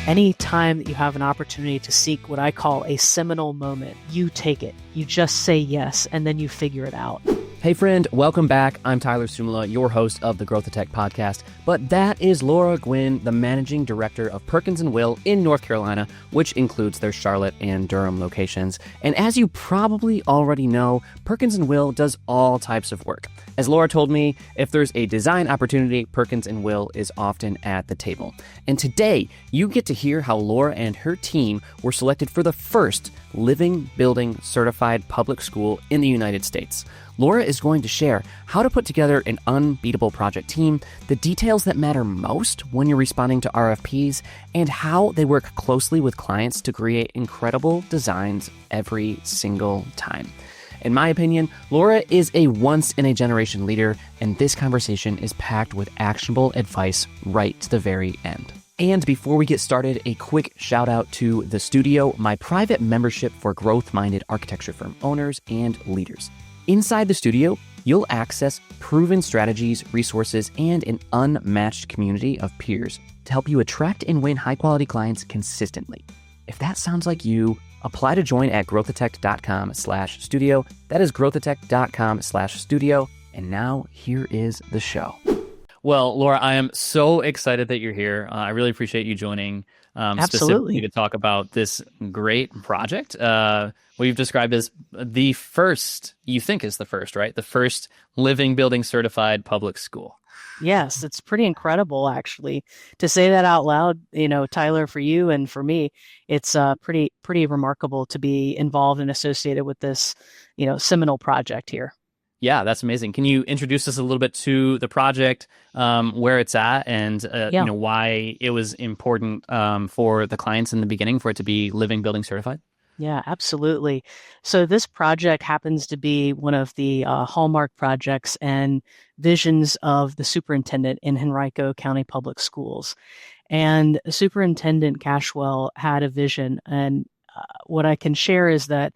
Any time that you have an opportunity to seek what I call a seminal moment, you take it. You just say yes, and then you figure it out. Hey friend, welcome back. I'm Tyler Suomala, your host of the Growth Tech podcast. But that is Laura Gwyn, the managing director of Perkins&Will in North Carolina, which includes their Charlotte and Durham locations. And as you probably already know, Perkins&Will does all types of work. As Laura told me, if there's a design opportunity, Perkins&Will is often at the table. And today, you get to hear how Laura and her team were selected for the first Living Building Certified public school in the United States. Laura is going to share how to put together an unbeatable project team, the details that matter most when you're responding to RFPs, and how they work closely with clients to create incredible designs every single time. In my opinion, Laura is a once-in-a-generation leader, and this conversation is packed with actionable advice right to the very end. And before we get started, a quick shout out to The Studio, my private membership for growth-minded architecture firm owners and leaders. Inside The Studio, you'll access proven strategies, resources, and an unmatched community of peers to help you attract and win high-quality clients consistently. If that sounds like you, apply to join at growthatech.com/studio. That is growthatech.com/studio. And now here is the show. Well, Laura, I am so excited that you're here. I really appreciate you joining specifically to talk about this great project. What you've described as the first, you think is the first, right? The first Living Building Certified public school. Yes, it's pretty incredible, actually, to say that out loud. Tyler, for you and for me, it's pretty remarkable to be involved and associated with this, seminal project here. Yeah, that's amazing. Can you introduce us a little bit to the project, where it's at, and why it was important for the clients in the beginning for it to be Living Building Certified? Yeah, absolutely. So this project happens to be one of the hallmark projects and visions of the superintendent in Henrico County Public Schools. And Superintendent Cashwell had a vision. And what I can share is that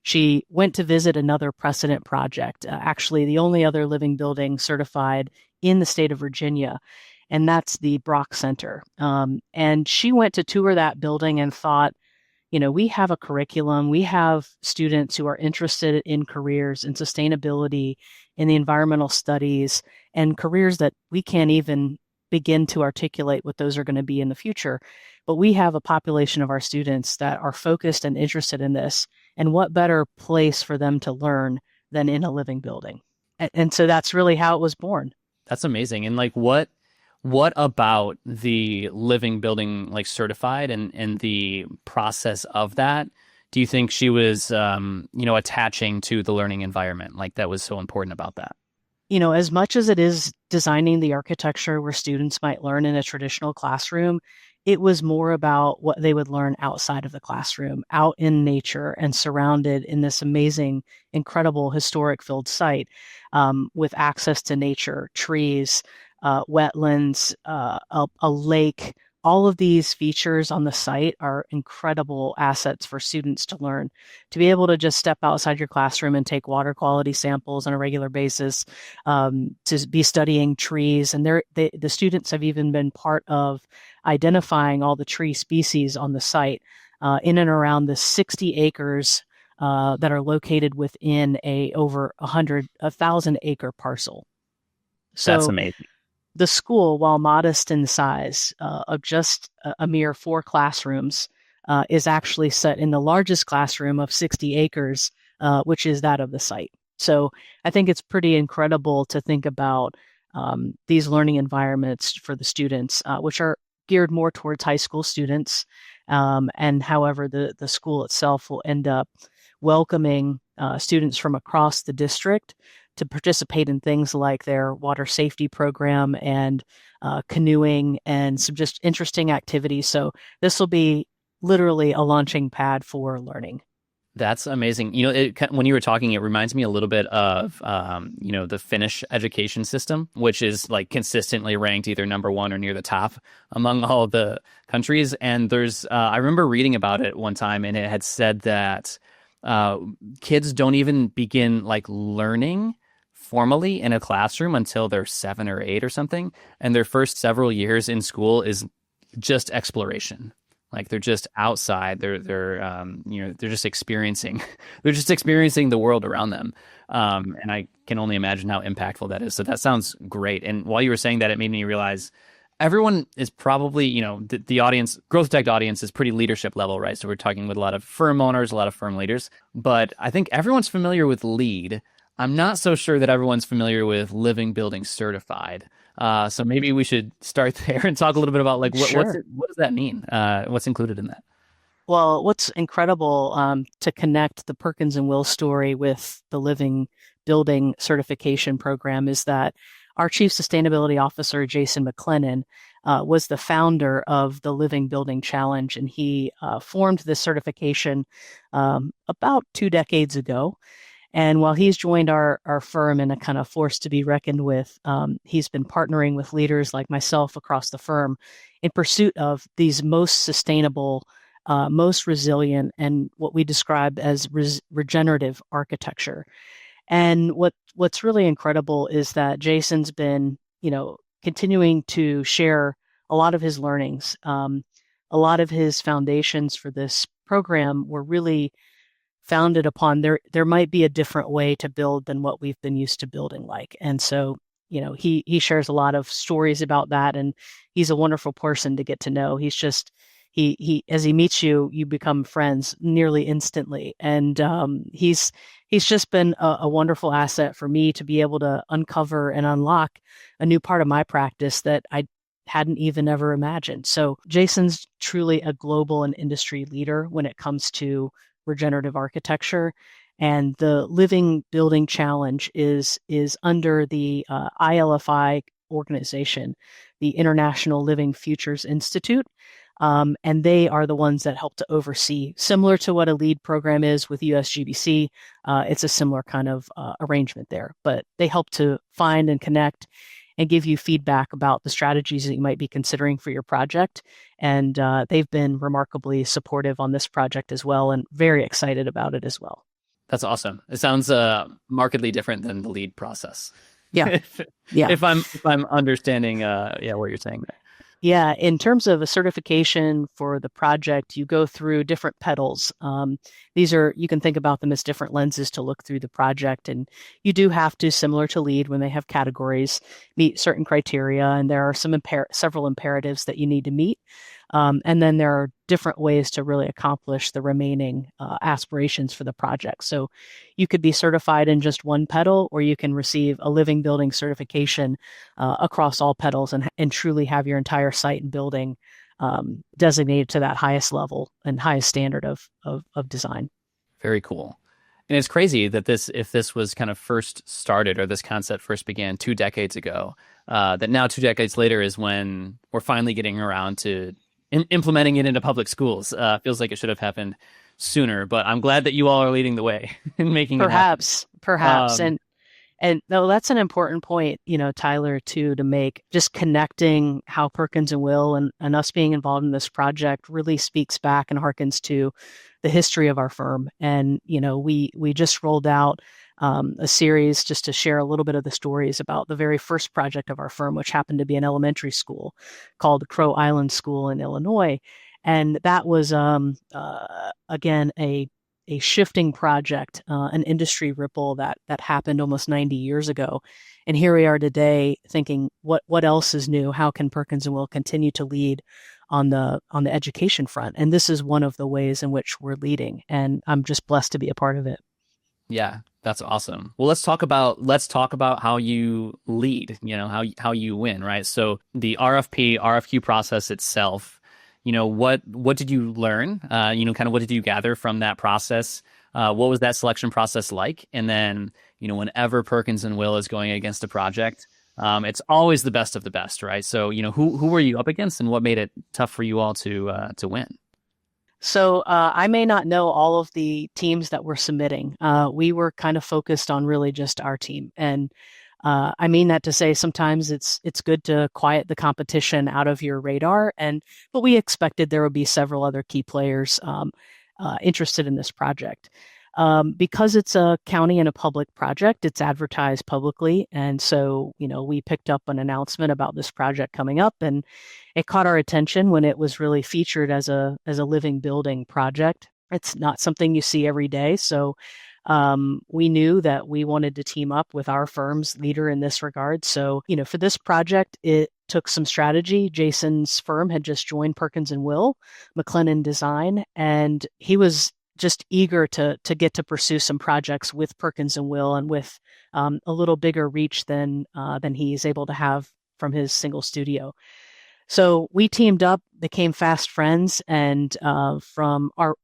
she went to visit another precedent project, actually the only other living building certified in the state of Virginia, and that's the Brock Center. And she went to tour that building and thought, we have a curriculum. We have students who are interested in careers in sustainability, in the environmental studies, and careers that we can't even begin to articulate what those are going to be in the future. But we have a population of our students that are focused and interested in this. And what better place for them to learn than in a living building? And so that's really how it was born. That's amazing. And what about the living building certified and the process of that do you think she was attaching to the learning environment that was so important about that? As much as it is designing the architecture where students might learn in a traditional classroom, it was more about what they would learn outside of the classroom, out in nature and surrounded in this amazing, incredible, historic-filled site with access to nature, trees, wetlands, a lake. All of these features on the site are incredible assets for students to learn. To be able to just step outside your classroom and take water quality samples on a regular basis, to be studying trees. And the students have even been part of identifying all the tree species on the site in and around the 60 acres that are located within over 1,000 acre parcel. So that's amazing. The school, while modest in size of just a mere 4 classrooms, is actually set in the largest classroom of 60 acres, which is that of the site. So I think it's pretty incredible to think about these learning environments for the students, which are geared more towards high school students. And however, the school itself will end up welcoming students from across the district to participate in things like their water safety program and canoeing and some just interesting activities. So this will be literally a launching pad for learning. That's amazing. When you were talking, it reminds me a little bit of, the Finnish education system, which is consistently ranked either number 1 or near the top among all the countries. And there's, I remember reading about it one time, and it had said that kids don't even begin learning formally in a classroom until they're 7 or 8 or something. And their first several years in school is just exploration. Like they're just outside. They're just experiencing they're just experiencing the world around them. And I can only imagine how impactful that is. So that sounds great. And while you were saying that, it made me realize everyone is probably, the audience, Growth Tech audience is pretty leadership level, right? So we're talking with a lot of firm owners, a lot of firm leaders, but I think everyone's familiar with LEED. I'm not so sure that everyone's familiar with Living Building Certified. So maybe we should start there and talk a little bit about like Sure. what does that mean? What's included in that? Well, what's incredible to connect the Perkins and Will story with the Living Building certification program is that our Chief Sustainability Officer, Jason McLennan, was the founder of the Living Building Challenge, and he formed this certification about 2 decades ago. And while he's joined our firm in a kind of force to be reckoned with, he's been partnering with leaders like myself across the firm in pursuit of these most sustainable, most resilient, and what we describe as regenerative architecture. And what's really incredible is that Jason's been, continuing to share a lot of his learnings. A lot of his foundations for this program were really founded upon there might be a different way to build than what we've been used to building like. And so, he shares a lot of stories about that, and he's a wonderful person to get to know. He's just he as he meets you, you become friends nearly instantly. And he's just been a wonderful asset for me to be able to uncover and unlock a new part of my practice that I hadn't even ever imagined. So Jason's truly a global and industry leader when it comes to regenerative architecture. And the Living Building Challenge is under the ILFI organization, the International Living Futures Institute. And they are the ones that help to oversee, similar to what a LEED program is with USGBC. It's a similar kind of arrangement there, but they help to find and connect and give you feedback about the strategies that you might be considering for your project. And they've been remarkably supportive on this project as well, and very excited about it as well. That's awesome. It sounds markedly different than the LEED process. Yeah. if, Yeah. if I'm understanding, what you're saying there. Yeah, in terms of a certification for the project, you go through different petals. You can think about them as different lenses to look through the project. And you do have to, similar to LEED, when they have categories, meet certain criteria. And there are several imperatives that you need to meet. And then there are different ways to really accomplish the remaining aspirations for the project. So you could be certified in just one petal, or you can receive a living building certification across all petals and truly have your entire site and building designated to that highest level and highest standard of design. Very cool. And it's crazy that if this was kind of first started, or this concept first began 2 decades ago, that now 2 decades later is when we're finally getting around to implementing it into public schools. Feels like it should have happened sooner, but I'm glad that you all are leading the way in making it happen. Perhaps. And no, that's an important point, Tyler, too, to make. Just connecting how Perkins and Will and us being involved in this project really speaks back and harkens to the history of our firm. And, we just rolled out a series just to share a little bit of the stories about the very first project of our firm, which happened to be an elementary school called Crow Island School in Illinois. And that was, again, a shifting project, an industry ripple that happened almost 90 years ago. And here we are today thinking, what else is new? How can Perkins and Will continue to lead on the education front? And this is one of the ways in which we're leading. And I'm just blessed to be a part of it. Yeah, that's awesome. Well, let's talk about how you lead, how you win, right? So the RFQ process itself, what did you learn? Kind of what did you gather from that process? What was that selection process like? And then, whenever Perkins and Will is going against a project, it's always the best of the best, right? So, who were you up against, and what made it tough for you all to win? So I may not know all of the teams that were submitting. We were kind of focused on really just our team. And I mean that to say sometimes it's good to quiet the competition out of your radar. But we expected there would be several other key players interested in this project. Because it's a county and a public project, it's advertised publicly. And so, we picked up an announcement about this project coming up, and it caught our attention when it was really featured as a living building project. It's not something you see every day. So we knew that we wanted to team up with our firm's leader in this regard. So, for this project, it took some strategy. Jason's firm had just joined Perkins&Will, McLennan Design, and he was just eager to get to pursue some projects with Perkins&Will and with a little bigger reach than he's able to have from his single studio. So we teamed up, became fast friends, and from our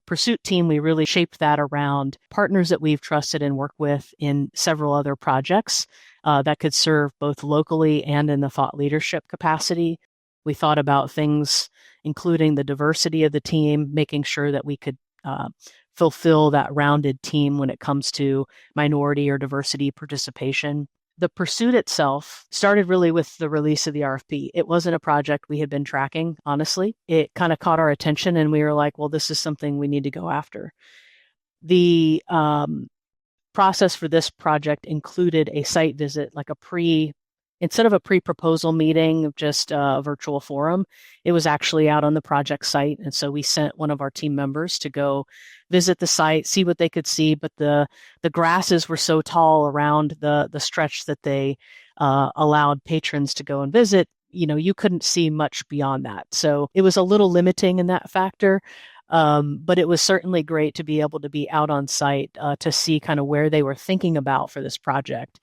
pursuit team, we really shaped that around partners that we've trusted and worked with in several other projects that could serve both locally and in the thought leadership capacity. We thought about things including the diversity of the team, making sure that we could fulfill that rounded team when it comes to minority or diversity participation. The pursuit itself started really with the release of the RFP. It wasn't a project we had been tracking, honestly. It kind of caught our attention, and we were like, well, this is something we need to go after. The process for this project included a site visit, like instead of a pre-proposal meeting of just a virtual forum, it was actually out on the project site. And so we sent one of our team members to go visit the site, see what they could see. But the grasses were so tall around the stretch that they allowed patrons to go and visit. You couldn't see much beyond that. So it was a little limiting in that factor. But it was certainly great to be able to be out on site to see kind of where they were thinking about for this project.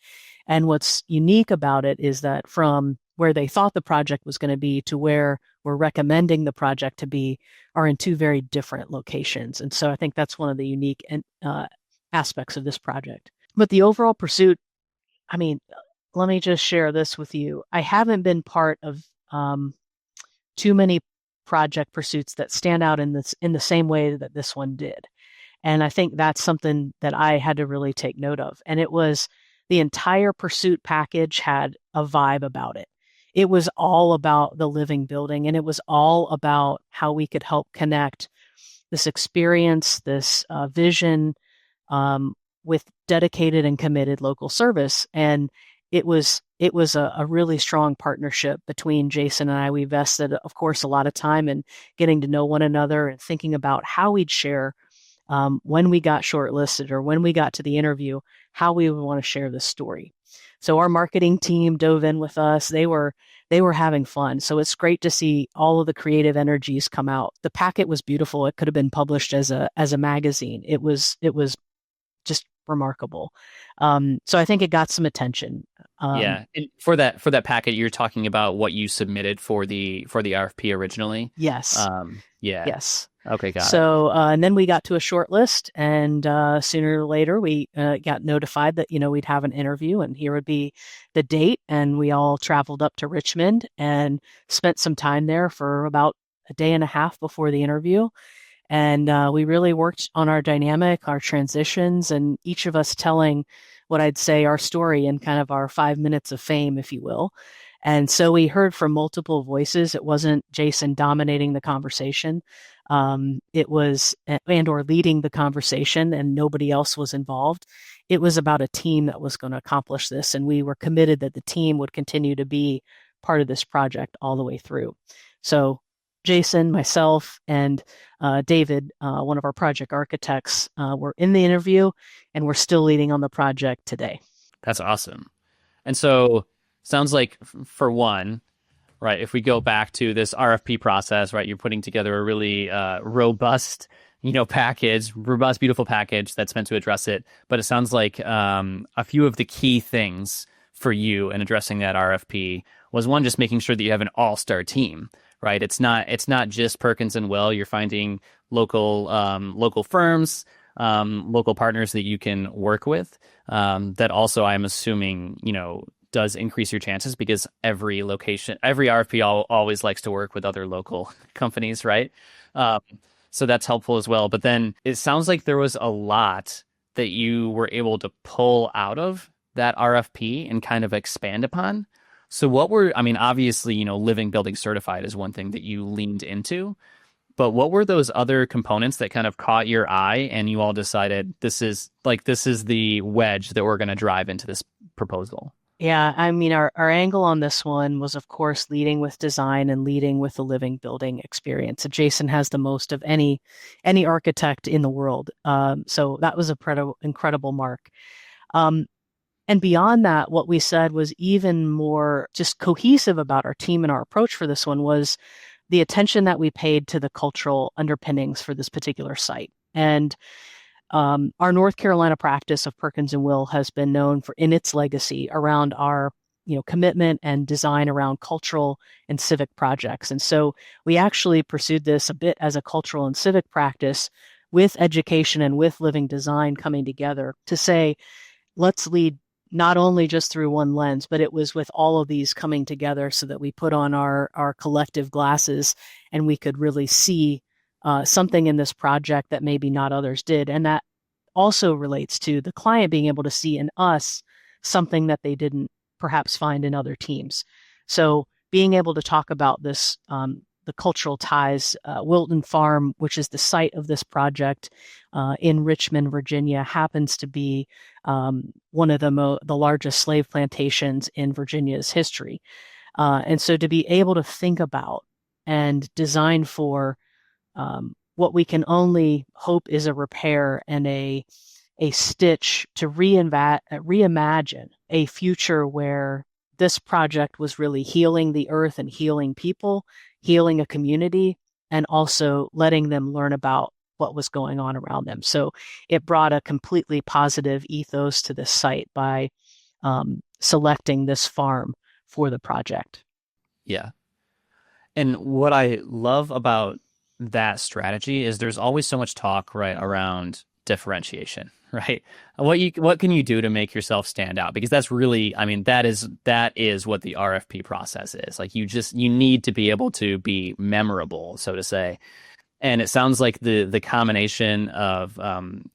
And what's unique about it is that from where they thought the project was going to be to where we're recommending the project to be are in two very different locations. And so I think that's one of the unique aspects of this project. But the overall pursuit, I mean, let me just share this with you. I haven't been part of too many project pursuits that stand out in the same way that this one did. And I think that's something that I had to really take note of. And it was the entire pursuit package had a vibe about it. It was all about the living building, and it was all about how we could help connect this experience, this vision with dedicated and committed local service. And it was a really strong partnership between Jason and I. We invested, of course, a lot of time in getting to know one another and thinking about how we'd share when we got shortlisted or when we got to the interview, how we would want to share this story. So our marketing team dove in with us. They were having fun. So it's great to see all of the creative energies come out. The packet was beautiful. It could have been published as a magazine. It was just remarkable. So I think it got some attention. Yeah. And for that packet, you're talking about what you submitted for the RFP originally? Yes. Yeah. Yes. Okay, got it. So, and then we got to a short list, and sooner or later we got notified that, we'd have an interview, and here would be the date. And we all traveled up to Richmond and spent some time there for about a day and a half before the interview. And we really worked on our dynamic, our transitions, and each of us telling what I'd say our story in kind of our 5 minutes of fame, if you will. And so we heard from multiple voices. It wasn't Jason dominating the conversation. It was, or leading the conversation, and nobody else was involved. It was about a team that was going to accomplish this. And we were committed that the team would continue to be part of this project all the way through. So Jason, myself, and David, one of our project architects, were in the interview, and we're still leading on the project today. That's awesome. And so sounds like, for one, right, if we go back to this RFP process, right, you're putting together a really robust, robust, beautiful package that's meant to address it. But it sounds like a few of the key things for you in addressing that RFP was, one, just making sure that you have an all-star team, right? It's not just Perkins&Will. You're finding local firms, local partners that you can work with. That also, I'm assuming, does increase your chances, because every RFP always likes to work with other local companies, right? So that's helpful as well. But then it sounds like there was a lot that you were able to pull out of that RFP and kind of expand upon. So obviously, living building certified is one thing that you leaned into. But what were those other components that kind of caught your eye and you all decided this is the wedge that we're going to drive into this proposal? Yeah, I mean, our angle on this one was, of course, leading with design and leading with the living building experience. And Jason has the most of any architect in the world. So that was a incredible mark. Um, and beyond that, what we said was even more just cohesive about our team and our approach for this one was the attention that we paid to the cultural underpinnings for this particular site. And our North Carolina practice of Perkins&Will has been known for in its legacy around our commitment and design around cultural and civic projects. And so we actually pursued this a bit as a cultural and civic practice with education and with living design coming together to say, let's lead not only just through one lens, but it was with all of these coming together so that we put on our collective glasses and we could really see something in this project that maybe not others did. And that also relates to the client being able to see in us something that they didn't perhaps find in other teams. So being able to talk about this, the cultural ties, Wilton Farm, which is the site of this project in Richmond, Virginia, happens to be one of the largest slave plantations in Virginia's history. And so to be able to think about and design for what we can only hope is a repair and a stitch to reimagine a future where this project was really healing the earth and healing people, healing a community, and also letting them learn about what was going on around them. So it brought a completely positive ethos to this site by selecting this farm for the project. Yeah. And what I love about that strategy is there's always so much talk right around differentiation, right? What can you do to make yourself stand out? Because that's really, I mean, that is what the RFP process is. Like you need to be able to be memorable, so to say. And it sounds like the combination of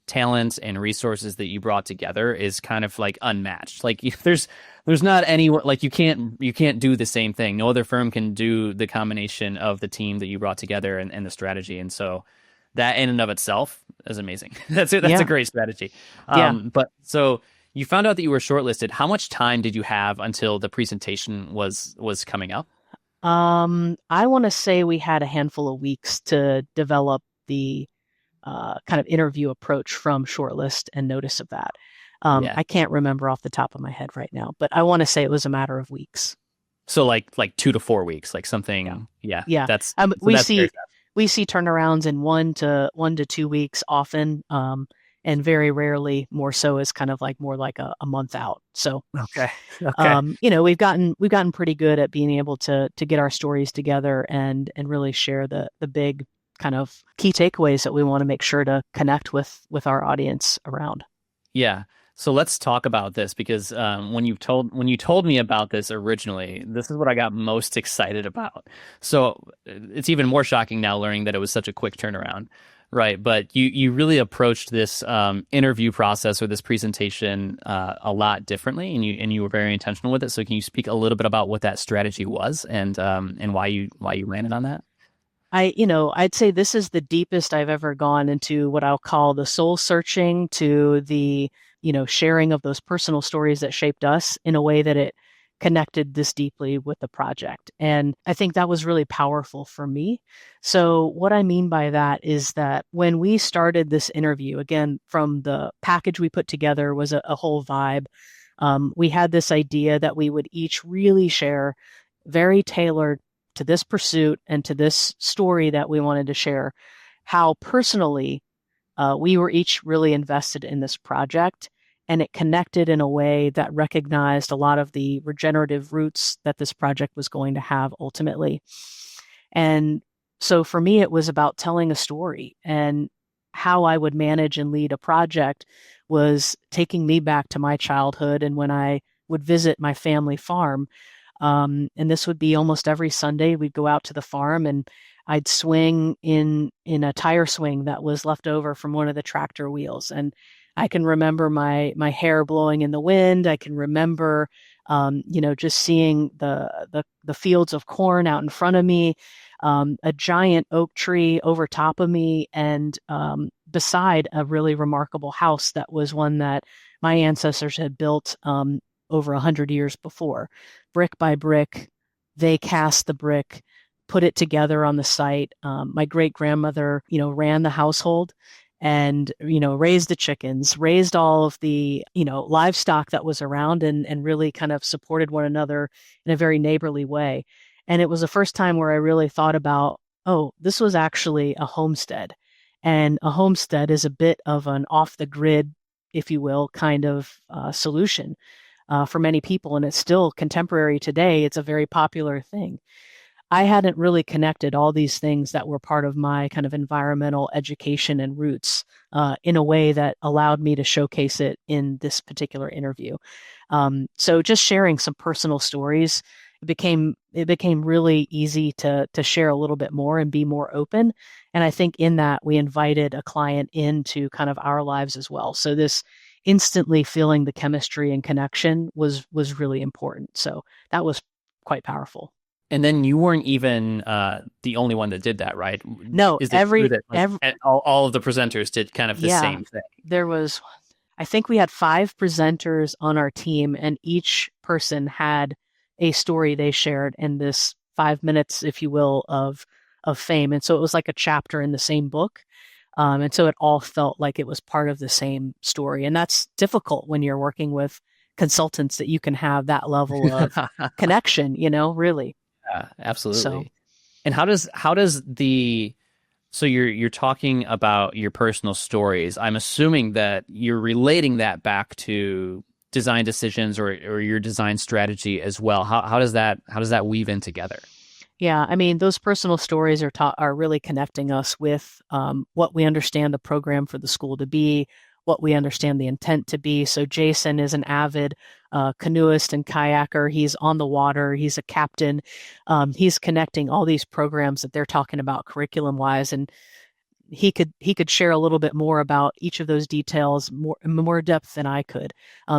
talent and resources that you brought together is kind of like unmatched. Like there's not anywhere like you can't do the same thing. No other firm can do the combination of the team that you brought together and the strategy. And so that in and of itself is amazing. That's it. That's a great strategy. But so you found out that you were shortlisted. How much time did you have until the presentation was coming up? I want to say we had a handful of weeks to develop the kind of interview approach from shortlist and notice of that. I can't remember off the top of my head right now, but I want to say it was a matter of weeks. So like 2 to 4 weeks, like something. Yeah. That's we see turnarounds in 1 to 2 weeks often, and very rarely more so is kind of like more like a month out. So okay. We've gotten pretty good at being able to get our stories together and really share the big kind of key takeaways that we want to make sure to connect with our audience around. Yeah. So let's talk about this because when you told me about this originally, this is what I got most excited about. So it's even more shocking now learning that it was such a quick turnaround, right? But you really approached this interview process or this presentation a lot differently, and you were very intentional with it. So can you speak a little bit about what that strategy was and why you landed on that? I'd say this is the deepest I've ever gone into what I'll call the soul searching to the sharing of those personal stories that shaped us in a way that it connected this deeply with the project. And I think that was really powerful for me. So what I mean by that is that when we started this interview, again, from the package we put together was a whole vibe. We had this idea that we would each really share very tailored to this pursuit and to this story that we wanted to share, how personally we were each really invested in this project, and it connected in a way that recognized a lot of the regenerative roots that this project was going to have ultimately. And so for me, it was about telling a story, and how I would manage and lead a project was taking me back to my childhood and when I would visit my family farm. And this would be almost every Sunday. We'd go out to the farm and I'd swing in a tire swing that was left over from one of the tractor wheels. And I can remember my hair blowing in the wind. I can remember, just seeing the fields of corn out in front of me. a giant oak tree over top of me, and beside a really remarkable house that was one that my ancestors had built over 100 years before. Brick by brick, they cast the brick, put it together on the site. My great grandmother, ran the household and, raised the chickens, raised all of the, livestock that was around, and really kind of supported one another in a very neighborly way. And it was the first time where I really thought about, oh, this was actually a homestead. And a homestead is a bit of an off the grid, if you will, kind of solution for many people. And it's still contemporary today. It's a very popular thing. I hadn't really connected all these things that were part of my kind of environmental education and roots in a way that allowed me to showcase it in this particular interview. So just sharing some personal stories, it became really easy to share a little bit more and be more open. And I think in that we invited a client into kind of our lives as well. So this instantly feeling the chemistry and connection was really important. So that was quite powerful. And then you weren't even the only one that did that, right? No, Is it true that all of the presenters did kind of the same thing? I think we had 5 presenters on our team, and each person had a story they shared in this 5 minutes, if you will, of fame. And so it was like a chapter in the same book. And so it all felt like it was part of the same story. And that's difficult when you're working with consultants, that you can have that level of connection, really. Yeah, absolutely. So, and so you're talking about your personal stories. I'm assuming that you're relating that back to design decisions or your design strategy as well. How does that weave in together? yeah, I mean, those personal stories are really connecting us with what we understand the program for the school to be, what we understand the intent to be. So Jason is an avid canoeist and kayaker. He's on the water. He's a captain. He's connecting all these programs that they're talking about curriculum wise, and he could share a little bit more about each of those details more depth than I could.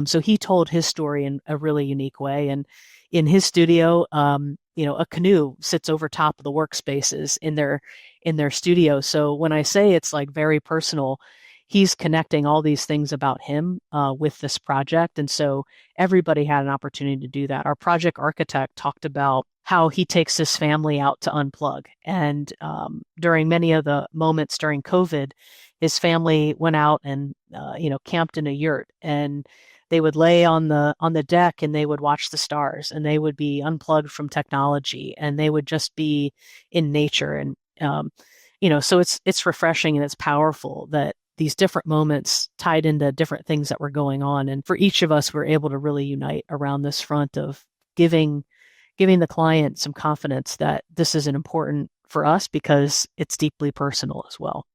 So he told his story in a really unique way. And in his studio, a canoe sits over top of the workspaces in their studio. So when I say it's like very personal, he's connecting all these things about him with this project. And so everybody had an opportunity to do that. Our project architect talked about how he takes his family out to unplug. And during many of the moments during COVID, his family went out and, camped in a yurt, and they would lay on the deck and they would watch the stars, and they would be unplugged from technology, and they would just be in nature. And, so it's refreshing and it's powerful that these different moments tied into different things that were going on. And for each of us, we're able to really unite around this front of giving the client some confidence that this is important for us because it's deeply personal as well.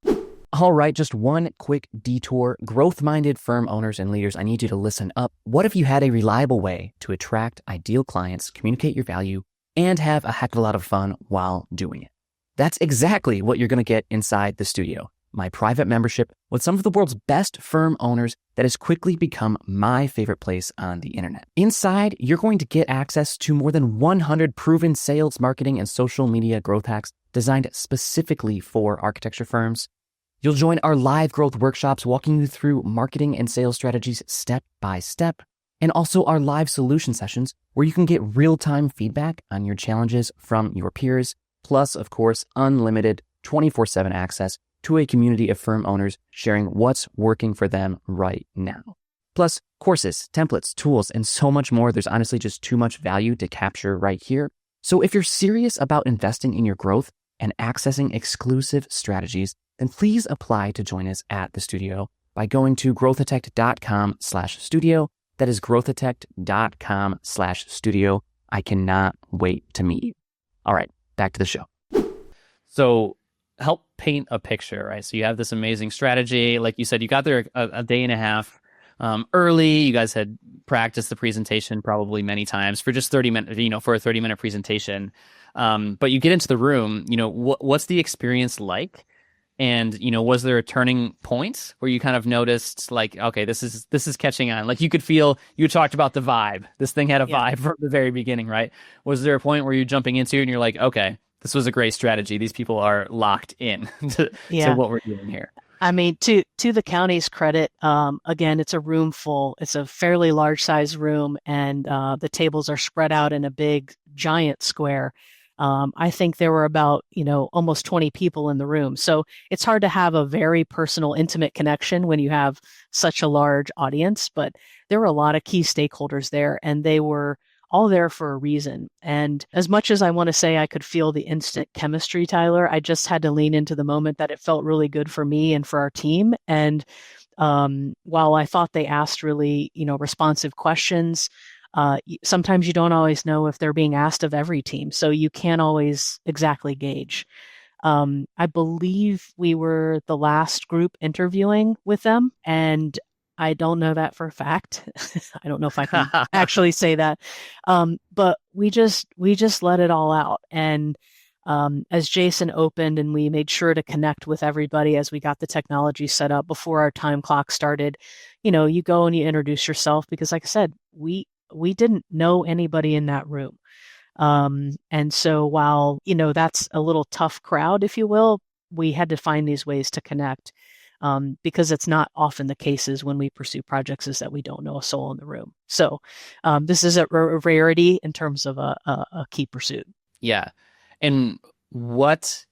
All right, just one quick detour. Growth-minded firm owners and leaders, I need you to listen up. What if you had a reliable way to attract ideal clients, communicate your value, and have a heck of a lot of fun while doing it? That's exactly what you're going to get inside the studio. My private membership with some of the world's best firm owners that has quickly become my favorite place on the internet. Inside, you're going to get access to more than 100 proven sales, marketing, and social media growth hacks designed specifically for architecture firms. You'll join our live growth workshops walking you through marketing and sales strategies step by step, and also our live solution sessions where you can get real-time feedback on your challenges from your peers, plus, of course, unlimited 24/7 access to a community of firm owners sharing what's working for them right now. Plus, courses, templates, tools, and so much more. There's honestly just too much value to capture right here. So if you're serious about investing in your growth and accessing exclusive strategies, then please apply to join us at the studio by going to growthatech.com/studio. That is growthatech.com/studio. I cannot wait to meet you. All right, back to the show. So help paint a picture, right? So you have this amazing strategy. Like you said, you got there a day and a half early. You guys had practiced the presentation probably many times for just 30 minutes, for a 30-minute presentation. But you get into the room, what's the experience like? And, was there a turning point where you kind of noticed like, okay, this is catching on? Like you talked about the vibe. This thing had a vibe from the very beginning, right? Was there a point where you're jumping into it and you're like, okay, this was a great strategy. These people are locked in to Yeah. what we're doing here. I mean, to the county's credit, again, it's a room full. It's a fairly large size room, and the tables are spread out in a big, giant square. I think there were about, almost 20 people in the room. So it's hard to have a very personal, intimate connection when you have such a large audience. But there were a lot of key stakeholders there, and they were all there for a reason. And as much as I want to say I could feel the instant chemistry, Tyler, I just had to lean into the moment that it felt really good for me and for our team. And while I thought they asked really, responsive questions, sometimes you don't always know if they're being asked of every team. So you can't always exactly gauge. I believe we were the last group interviewing with them, and I don't know that for a fact. I don't know if I can actually say that. But we just let it all out. And as Jason opened and we made sure to connect with everybody as we got the technology set up before our time clock started, you go and you introduce yourself because, like I said, we didn't know anybody in that room. And so while, that's a little tough crowd, if you will, we had to find these ways to connect. Because it's not often the cases when we pursue projects is that we don't know a soul in the room. So this is a rarity in terms of a key pursuit. Yeah. And what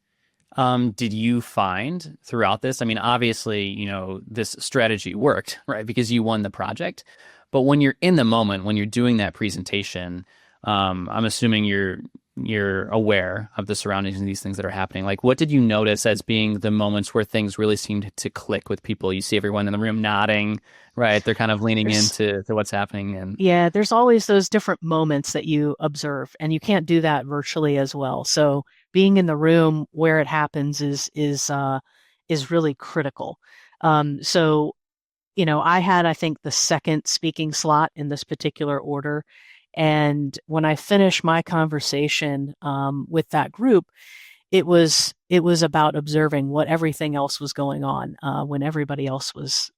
did you find throughout this? I mean, obviously, this strategy worked, right? Because you won the project. But when you're in the moment, when you're doing that presentation, I'm assuming you're aware of the surroundings and these things that are happening. Like, what did you notice as being the moments where things really seemed to click with people? You see everyone in the room nodding, right? They're kind of leaning into what's happening. And yeah, there's always those different moments that you observe, and you can't do that virtually as well. So being in the room where it happens is really critical. So I had, I think, the second speaking slot in this particular order. And when I finished my conversation with that group, it was about observing what everything else was going on when everybody else was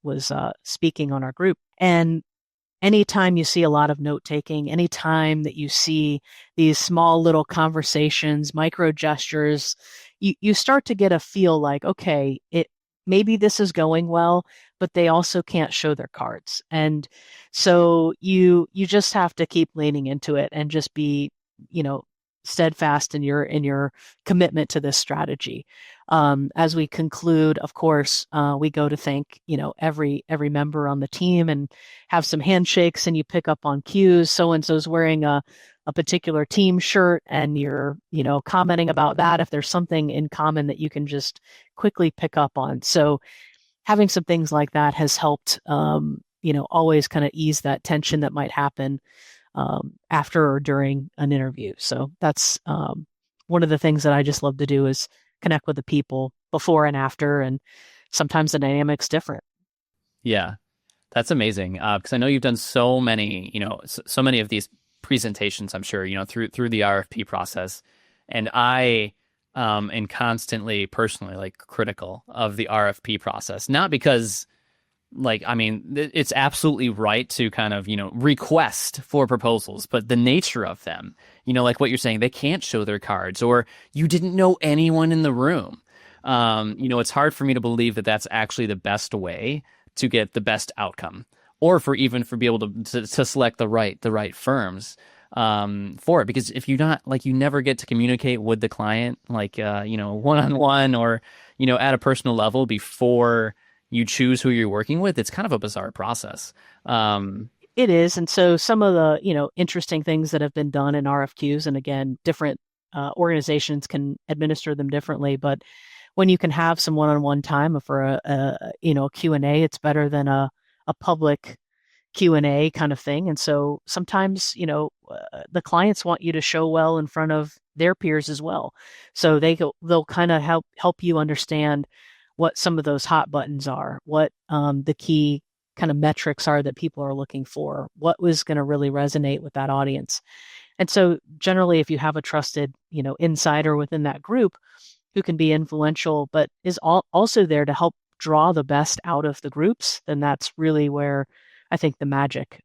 speaking on our group. And anytime you see a lot of note taking, anytime that you see these small little conversations, micro gestures, you start to get a feel like, okay, maybe this is going well, but they also can't show their cards. And so you just have to keep leaning into it and just be, steadfast in your commitment to this strategy. As we conclude, of course, we go to thank, every member on the team and have some handshakes, and you pick up on cues. So and so's wearing a particular team shirt, and you're, commenting about that if there's something in common that you can just quickly pick up on. So having some things like that has helped, always kind of ease that tension that might happen after or during an interview. So that's one of the things that I just love to do is connect with the people before and after, and sometimes the dynamic's different. yeah, that's amazing. Because I know you've done so many, so many of these presentations, I'm sure, through the RFP process. And I am constantly personally like critical of the RFP process, not because I mean, it's absolutely right to kind of, request for proposals, but the nature of them, like what you're saying, they can't show their cards, or you didn't know anyone in the room. It's hard for me to believe that that's actually the best way to get the best outcome, or for be able to select the right firms for it. Because if you're not, you never get to communicate with the client, one-on-one, or, at a personal level before you choose who you're working with. It's kind of a bizarre process. It is. And so some of the, interesting things that have been done in RFQs, and again, different organizations can administer them differently, but when you can have some one-on-one time for a Q&A, it's better than a public Q&A kind of thing. And so sometimes, the clients want you to show well in front of their peers as well. So they'll kind of help you understand what some of those hot buttons are, what the key kind of metrics are that people are looking for, what was going to really resonate with that audience. And so generally, if you have a trusted, insider within that group who can be influential, but is also there to help draw the best out of the groups, then that's really where I think the magic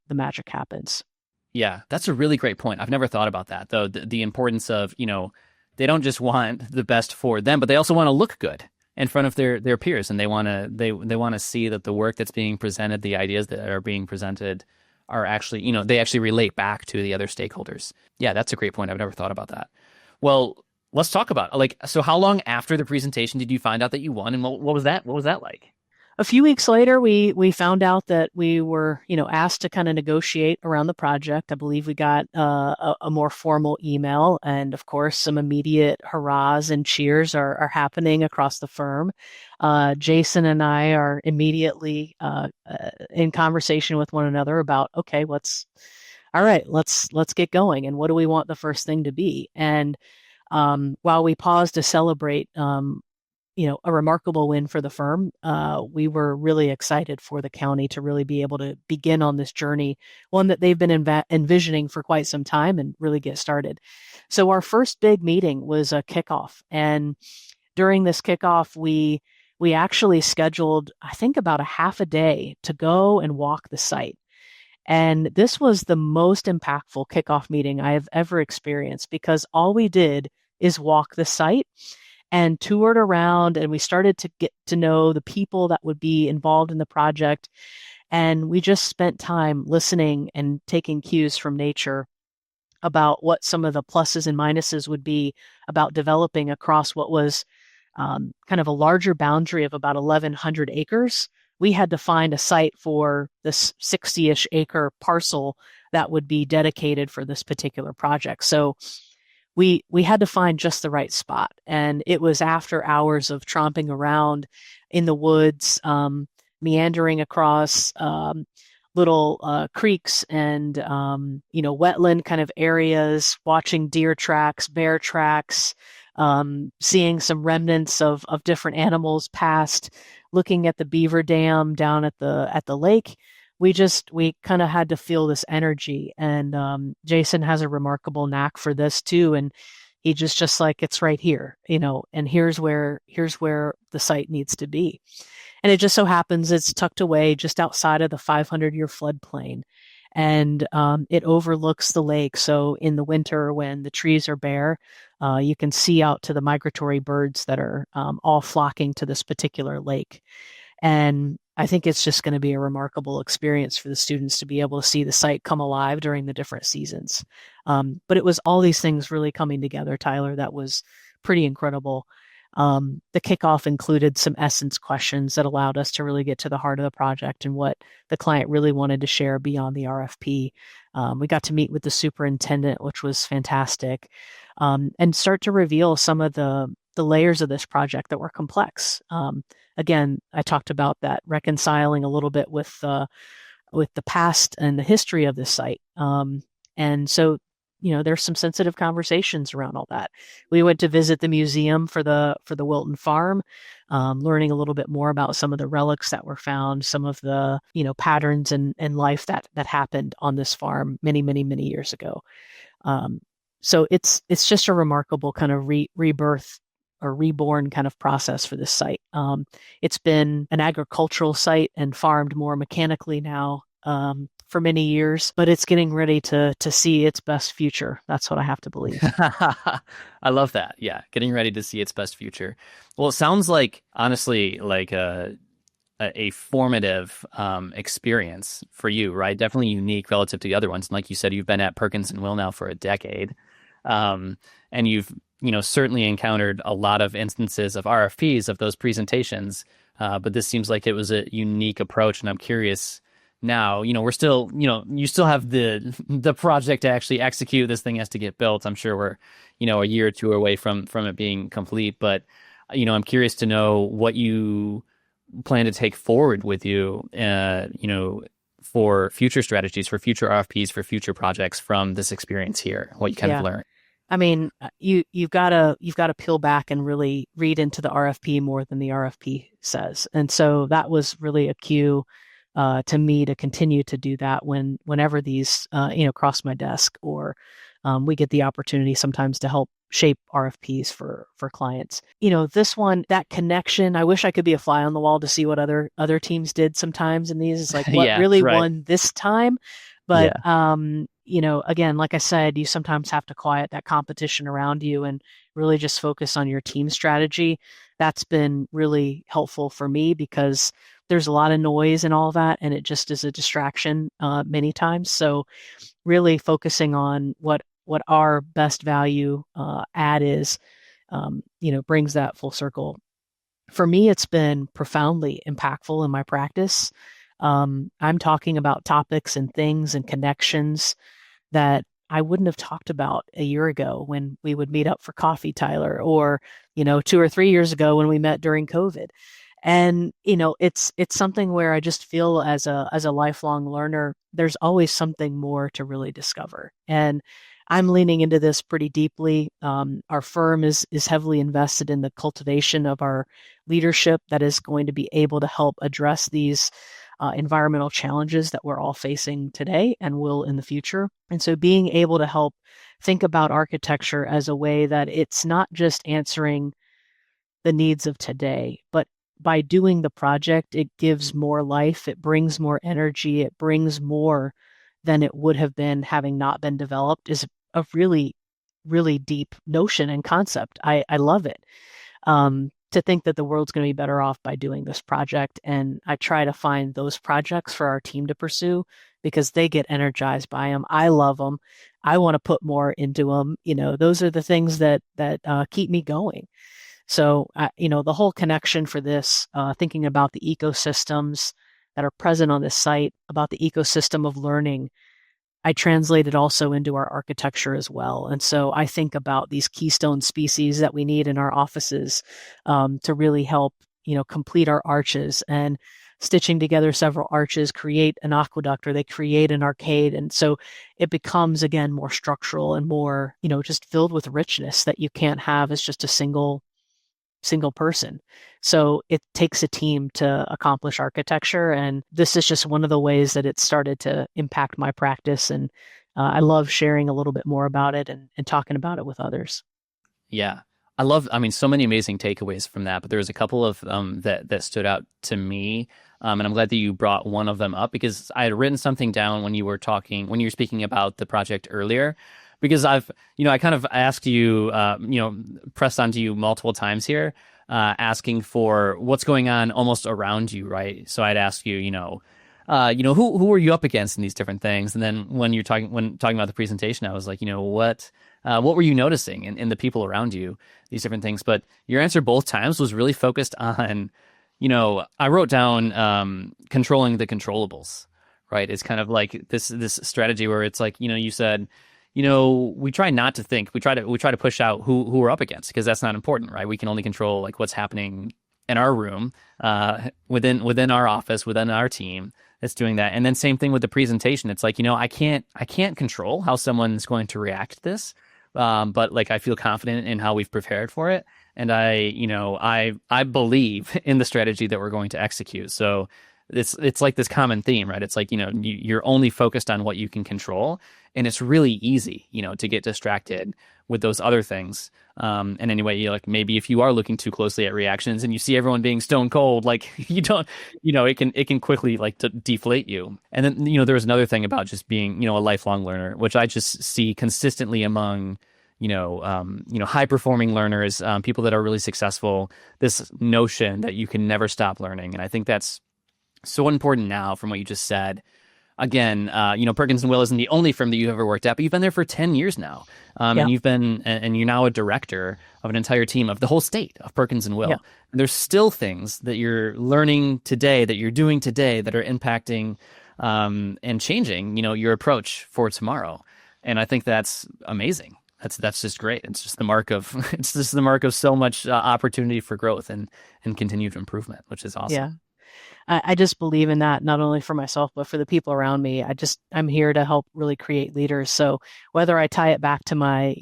happens. Yeah, that's a really great point. I've never thought about that, though. The importance of, they don't just want the best for them, but they also want to look good in front of their peers, and they want to see that the work that's being presented, the ideas that are being presented, are actually, they actually relate back to the other stakeholders. Yeah, that's a great point. I've never thought about that. Well, let's talk about so how long after the presentation did you find out that you won, and what was that? What was that like? A few weeks later, we found out that we were, asked to kind of negotiate around the project. I believe we got a more formal email, and of course, some immediate hurrahs and cheers are happening across the firm. Jason and I are immediately in conversation with one another about, okay, all right, let's get going, and what do we want the first thing to be? And while we paused to celebrate, a remarkable win for the firm, we were really excited for the county to really be able to begin on this journey, one that they've been envisioning for quite some time, and really get started. So our first big meeting was a kickoff, and during this kickoff, we actually scheduled, I think, about a half a day to go and walk the site. And this was the most impactful kickoff meeting I have ever experienced, because all we did is walk the site and toured around, and we started to get to know the people that would be involved in the project. And we just spent time listening and taking cues from nature about what some of the pluses and minuses would be about developing across what was kind of a larger boundary of about 1,100 acres. We had to find a site for this 60-ish acre parcel that would be dedicated for this particular project. So we had to find just the right spot. And it was after hours of tromping around in the woods, meandering across little creeks and wetland kind of areas, watching deer tracks, bear tracks, seeing some remnants of different animals past, looking at the beaver dam down at the lake. We kind of had to feel this energy, and Jason has a remarkable knack for this too, and he just like, it's right here, and here's where the site needs to be. And it just so happens it's tucked away just outside of the 500-year floodplain, and it overlooks the lake. So in the winter, when the trees are bare, you can see out to the migratory birds that are all flocking to this particular lake. And I think it's just going to be a remarkable experience for the students to be able to see the site come alive during the different seasons. But it was all these things really coming together, Tyler, that was pretty incredible. The kickoff included some essence questions that allowed us to really get to the heart of the project and what the client really wanted to share beyond the RFP. We got to meet with the superintendent, which was fantastic, and start to reveal some of the layers of this project that were complex. Again, I talked about that, reconciling a little bit with the past and the history of this site. And so, there's some sensitive conversations around all that. We went to visit the museum for the Wilton Farm, learning a little bit more about some of the relics that were found, some of the, patterns and life that happened on this farm many, many, many years ago. So it's just a remarkable kind of rebirth or reborn kind of process for this site. It's been an agricultural site and farmed more mechanically now for many years, but it's getting ready to see its best future. That's what I have to believe. I love that. Yeah, getting ready to see its best future. Well, it sounds like, honestly, like a formative experience for you, right? Definitely unique relative to the other ones. And like you said, you've been at Perkins&Will now for a decade, and you've certainly encountered a lot of instances of RFPs, of those presentations, but this seems like it was a unique approach. And I'm curious now, we're still, you still have the project to actually execute. This thing has to get built. I'm sure we're, a year or two away from it being complete, but, I'm curious to know what you plan to take forward with you, for future strategies, for future RFPs, for future projects from this experience here, what you kind of learned. I mean, you've got to peel back and really read into the RFP more than the RFP says. And so that was really a cue to me to continue to do that whenever these cross my desk, or we get the opportunity sometimes to help shape RFPs for clients. This one, that connection, I wish I could be a fly on the wall to see what other teams did sometimes in these. It's like, what really won this time? But, Yeah. again, like I said, you sometimes have to quiet that competition around you and really just focus on your team strategy. That's been really helpful for me because there's a lot of noise and all that, and it just is a distraction many times. So really focusing on what our best value add is, brings that full circle. For me, it's been profoundly impactful in my practice. I'm talking about topics and things and connections that I wouldn't have talked about a year ago when we would meet up for coffee, Tyler, or 2 or 3 years ago when we met during COVID. And it's something where I just feel as a lifelong learner, there's always something more to really discover. And I'm leaning into this pretty deeply. Our firm is heavily invested in the cultivation of our leadership that is going to be able to help address these environmental challenges that we're all facing today and will in the future. And so being able to help think about architecture as a way that it's not just answering the needs of today, but by doing the project, it gives more life, it brings more energy, it brings more than it would have been having not been developed is a really, really deep notion and concept. I love it. To think that the world's going to be better off by doing this project. And I try to find those projects for our team to pursue because they get energized by them. I love them. I want to put more into them. Those are the things that keep me going. So, the whole connection for this, thinking about the ecosystems that are present on this site, about the ecosystem of learning, I translate it also into our architecture as well. And so I think about these keystone species that we need in our offices to really help, complete our arches and stitching together several arches, create an aqueduct or they create an arcade. And so it becomes, again, more structural and more, just filled with richness that you can't have as just a single person. So it takes a team to accomplish architecture. And this is just one of the ways that it started to impact my practice. And I love sharing a little bit more about it and talking about it with others. Yeah. I mean, so many amazing takeaways from that, but there was a couple of that stood out to me. And I'm glad that you brought one of them up because I had written something down when you were speaking about the project earlier, because I kind of asked you, pressed onto you multiple times here, asking for what's going on almost around you, right? So I'd ask you, who are you up against in these different things? And then when talking about the presentation, I was like, what were you noticing in the people around you, these different things? But your answer both times was really focused on, I wrote down controlling the controllables, right? It's kind of like this strategy where it's like, you said, we try not to think, we try to push out who we're up against because that's not important, right? We can only control like what's happening in our room, within our office, within our team that's doing that. And then same thing with the presentation. It's like, I can't control how someone's going to react to this. But like I feel confident in how we've prepared for it, and I believe in the strategy that we're going to execute. So it's like this common theme, right? It's like you're only focused on what you can control, and it's really easy to get distracted with those other things. And anyway, like maybe if you are looking too closely at reactions and you see everyone being stone cold, like you don't, it can quickly like deflate you. And then there was another thing about just being a lifelong learner, which I just see consistently among high performing learners, people that are really successful. This notion that you can never stop learning, and I think that's so important now from what you just said. Again, Perkins&Will isn't the only firm that you've ever worked at, but you've been there for 10 years now. Yeah. And you're now a director of an entire team of the whole state of Perkins&Will. Yeah. And there's still things that you're learning today, that you're doing today, that are impacting and changing, your approach for tomorrow. And I think that's amazing. That's just great. It's just the mark of so much opportunity for growth and continued improvement, which is awesome. Yeah. I just believe in that, not only for myself, but for the people around me. I'm here to help really create leaders. So whether I tie it back to my,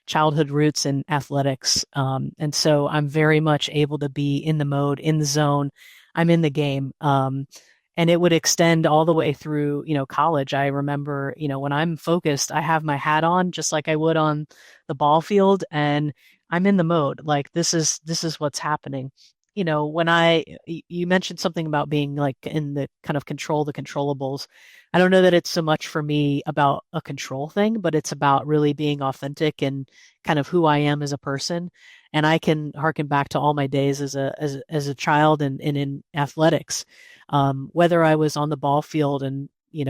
childhood roots in athletics, and so I'm very much able to be in the mode, in the zone. I'm in the game. And it would extend all the way through, college. I remember, when I'm focused, I have my hat on just like I would on the ball field, and I'm in the mode. Like this is what's happening. when you mentioned something about being like in the kind of control the controllables. I don't know that it's so much for me about a control thing, but it's about really being authentic and kind of who I am as a person. And I can harken back to all my days as a child and in athletics, whether I was on the ball field and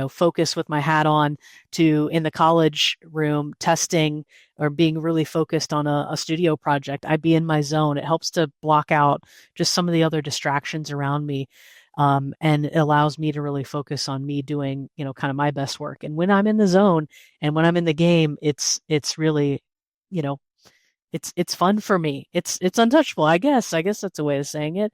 focus with my hat on, to in the college room testing or being really focused on a studio project. I'd be in my zone. It helps to block out just some of the other distractions around me. And it allows me to really focus on me doing, kind of my best work. And when I'm in the zone and when I'm in the game, it's really, you know, it's fun for me. It's untouchable, I guess. I guess that's a way of saying it.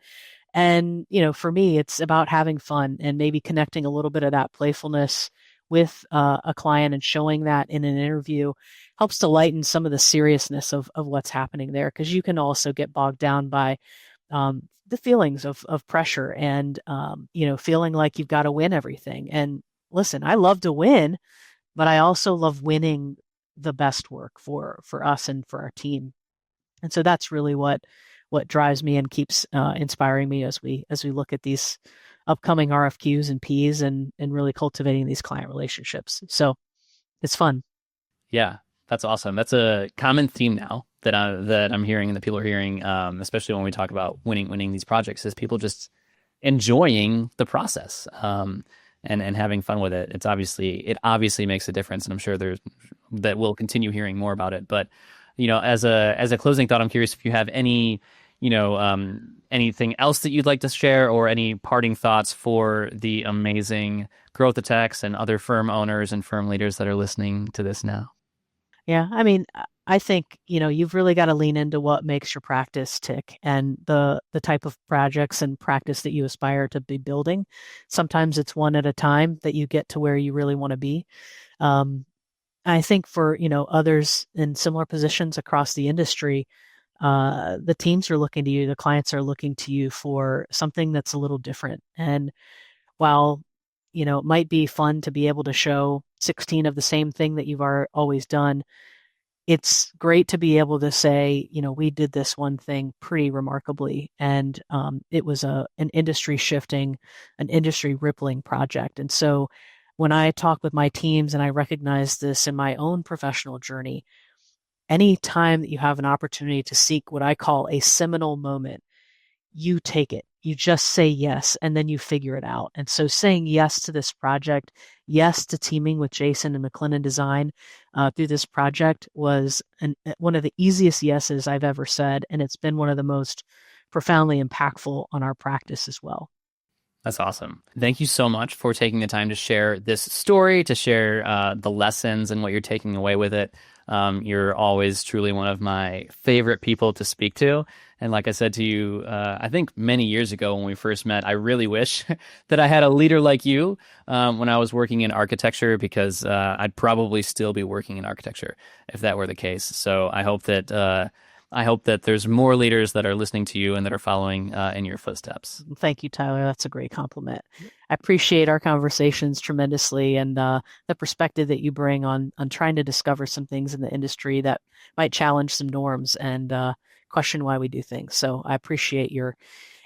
And, for me, it's about having fun and maybe connecting a little bit of that playfulness with a client and showing that in an interview helps to lighten some of the seriousness of what's happening there. Because you can also get bogged down by the feelings of pressure and, feeling like you've got to win everything. And listen, I love to win, but I also love winning the best work for us and for our team. And so that's really what drives me and keeps inspiring me as we look at these upcoming RFQs and Ps and really cultivating these client relationships. So it's fun. Yeah, that's awesome. That's a common theme now that I'm hearing and that people are hearing, especially when we talk about winning these projects, is people just enjoying the process and having fun with it. It obviously makes a difference, and I'm sure that we'll continue hearing more about it. But as a closing thought, I'm curious if you have any anything else that you'd like to share, or any parting thoughts for the amazing growth attacks and other firm owners and firm leaders that are listening to this now. Yeah, I mean, I think, you've really got to lean into what makes your practice tick and the type of projects and practice that you aspire to be building. Sometimes it's one at a time that you get to where you really want to be. I think for, others in similar positions across the industry, the teams are looking to you, the clients are looking to you for something that's a little different. And while, it might be fun to be able to show 16 of the same thing that you've always done, it's great to be able to say, we did this one thing pretty remarkably. And it was an industry shifting, an industry rippling project. And so when I talk with my teams, and I recognize this in my own professional journey, any time that you have an opportunity to seek what I call a seminal moment, you take it. You just say yes, and then you figure it out. And so saying yes to this project, yes to teaming with Jason and McLennan Design through this project was one of the easiest yeses I've ever said. And it's been one of the most profoundly impactful on our practice as well. That's awesome. Thank you so much for taking the time to share this story, to share the lessons and what you're taking away with it. You're always truly one of my favorite people to speak to. And like I said to you, I think many years ago when we first met, I really wish that I had a leader like you when I was working in architecture, because I'd probably still be working in architecture if that were the case. So I hope that there's more leaders that are listening to you and that are following in your footsteps. Thank you, Tyler. That's a great compliment. I appreciate our conversations tremendously, and the perspective that you bring on trying to discover some things in the industry that might challenge some norms and question why we do things. So I appreciate your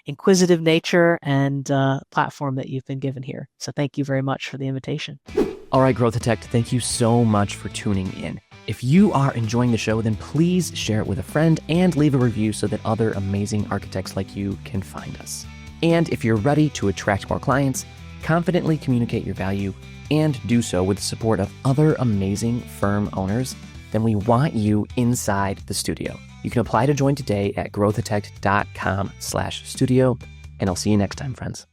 inquisitive nature and platform that you've been given here. So thank you very much for the invitation. All right, Growth Detect, thank you so much for tuning in. If you are enjoying the show, then please share it with a friend and leave a review so that other amazing architects like you can find us. And if you're ready to attract more clients, confidently communicate your value, and do so with the support of other amazing firm owners, then we want you inside the studio. You can apply to join today at growthatect.com/studio, and I'll see you next time, friends.